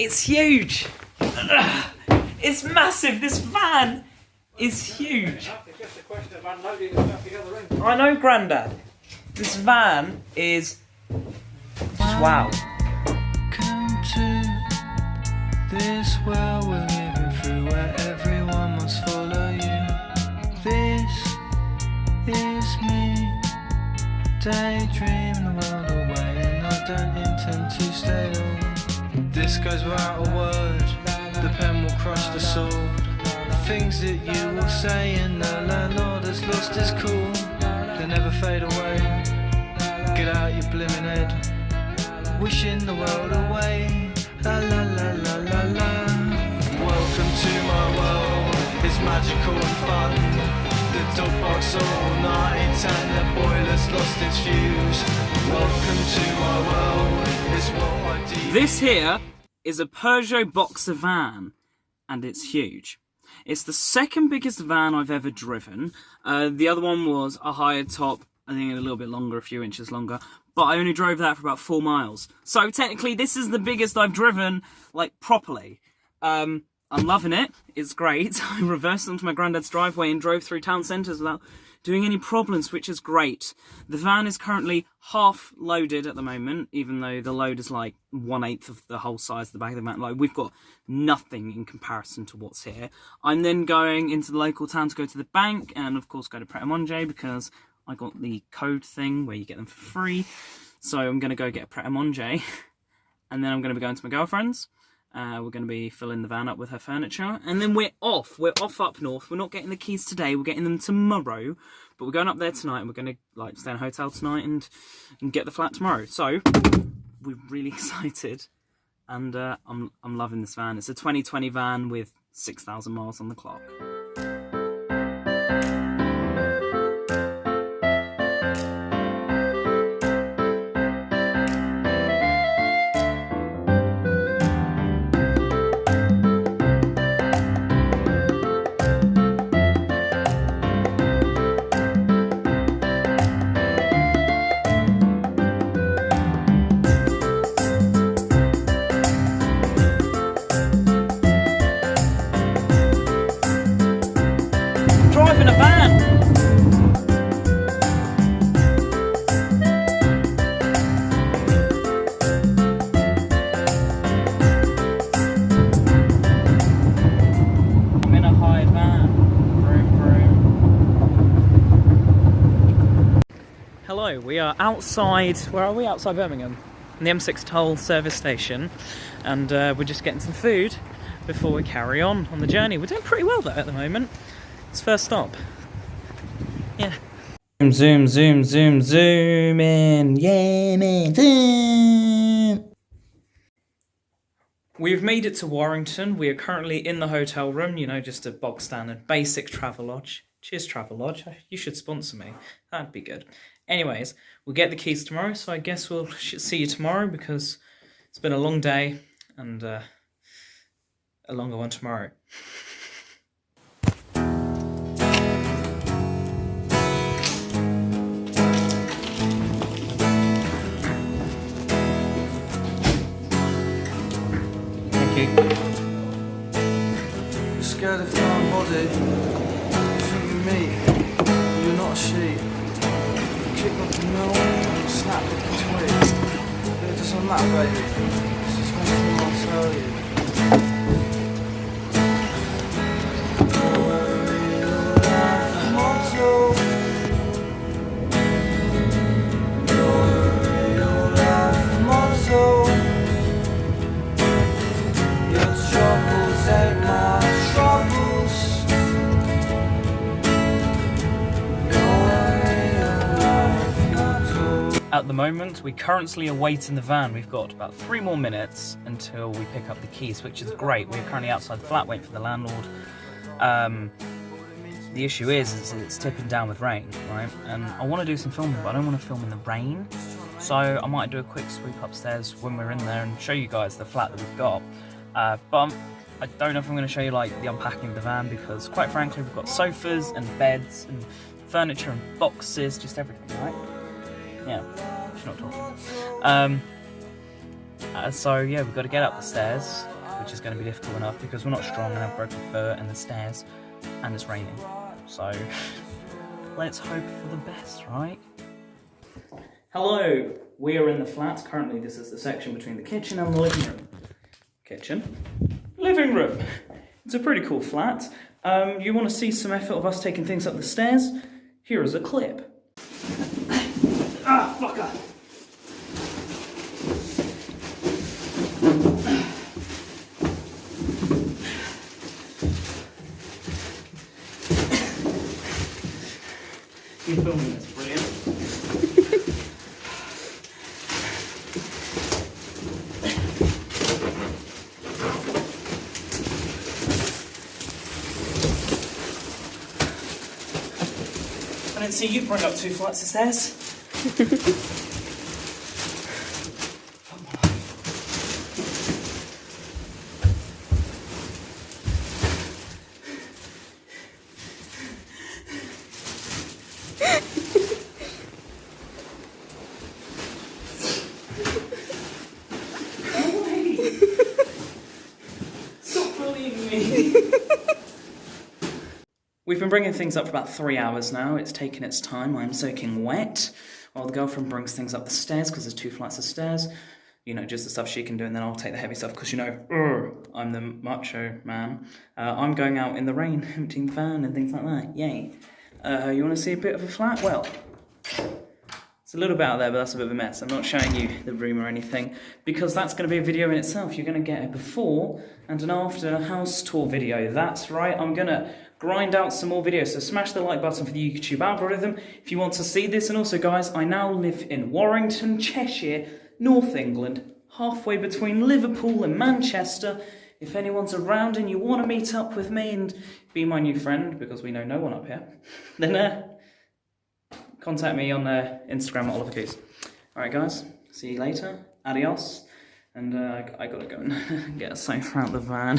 It's huge. It's massive. This van is huge. I know, Grandad. This van is just wow. Come to this world we're living through, where everyone must follow you. This is me, daydream the world away, and I don't intend to stay long. This goes without a word, the pen will crush the sword. The things that you will say and the landlord has lost his cool, they never fade away. Get out your blimmin' head, wishing the world away. La la la la la la. Welcome to my world, it's magical and fun. The dog barks all night and the boiler's lost its fuse. Welcome to my world, it's what I do. This here is a Peugeot Boxer van, and it's huge. It's the second biggest van I've ever driven. The other one was a higher top, I think a little bit longer, a few inches longer, but I only drove that for about 4 miles. So technically this is the biggest I've driven, like, properly. I'm loving it, it's great. I reversed onto my granddad's driveway and drove through town centres without doing any problems, which is great. The van is currently half loaded at the moment, even though the load is like 1/8 of the whole size of the back of the van. Like, we've got nothing in comparison to what's here. I'm then going into the local town to go to the bank and of course go to Pret a Manger because I got the code thing where you get them for free. So I'm going to go get a Pret a Manger and then I'm going to be going to my girlfriend's. We're going to be filling the van up with her furniture, and then we're off. We're off up north. We're not getting the keys today. We're getting them tomorrow, but we're going up there tonight, and we're going to like stay in a hotel tonight and get the flat tomorrow. So we're really excited, and I'm loving this van. It's a 2020 van with 6,000 miles on the clock. Driving a van. I'm in a hired van. Vroom, vroom. Hello, we are outside. Where are we? Outside Birmingham, in the M6 toll service station, and we're just getting some food before we carry on the journey. We're doing pretty well though at the moment. It's first stop. Yeah. Zoom, zoom, zoom, zoom in. Yeah, man, zoom. We've made it to Warrington. We are currently in the hotel room, you know, just a bog standard basic Travelodge. Cheers, Travelodge. You should sponsor me. That'd be good. Anyways, we'll get the keys tomorrow, so I guess we'll see you tomorrow because it's been a long day and a longer one tomorrow. You're scared of your own body. You think you're meat, you're not a sheep. You kick up the mill, you snap like a twig. But it doesn't matter, baby. This is one thing I'll tell you. Your life motto. Your life motto. Your troubles ain't my troubles. At the moment, we currently await in the van. We've got about 3 more minutes until we pick up the keys, which is great. We're currently outside the flat waiting for the landlord. The issue is it's tipping down with rain, right? And I want to do some filming, but I don't want to film in the rain. So I might do a quick sweep upstairs when we're in there and show you guys the flat that we've got. But I don't know if I'm going to show you like the unpacking of the van because, quite frankly, we've got sofas and beds and furniture and boxes, just everything, right? Yeah, she's not talking. So yeah, we've got to get up the stairs which is going to be difficult enough because we're not strong and have broken foot and the stairs, and it's raining. So let's hope for the best, right? Hello, we are in the flat. Currently this is the section between the kitchen and the living room. Kitchen, living room. It's a pretty cool flat. You want to see some effort of us taking things up the stairs? Here is a clip. Ah, fucker! You're filming this, brilliant. I didn't see you bring up 2 flights of stairs. Stop bullying me. We've been bringing things up for about 3 hours now. It's taken its time. I'm soaking wet while the girlfriend brings things up the stairs because there's 2 flights of stairs. You know, just the stuff she can do, and then I'll take the heavy stuff because, you know, I'm the macho man. I'm going out in the rain, emptying the van and things like that. Yay. You want to see a bit of a flat? Well, it's a little bit out there, but that's a bit of a mess. I'm not showing you the room or anything because that's going to be a video in itself. You're going to get a before and an after house tour video. That's right. I'm going to grind out some more videos, so smash the like button for the YouTube algorithm if you want to see this. And also, guys, I now live in Warrington, Cheshire, North England, halfway between Liverpool and Manchester. If anyone's around and you want to meet up with me and be my new friend, because we know no one up here, then contact me on Instagram at Oliver Goose. Alright guys, see you later, adios, and I gotta go and get a sofa out the van.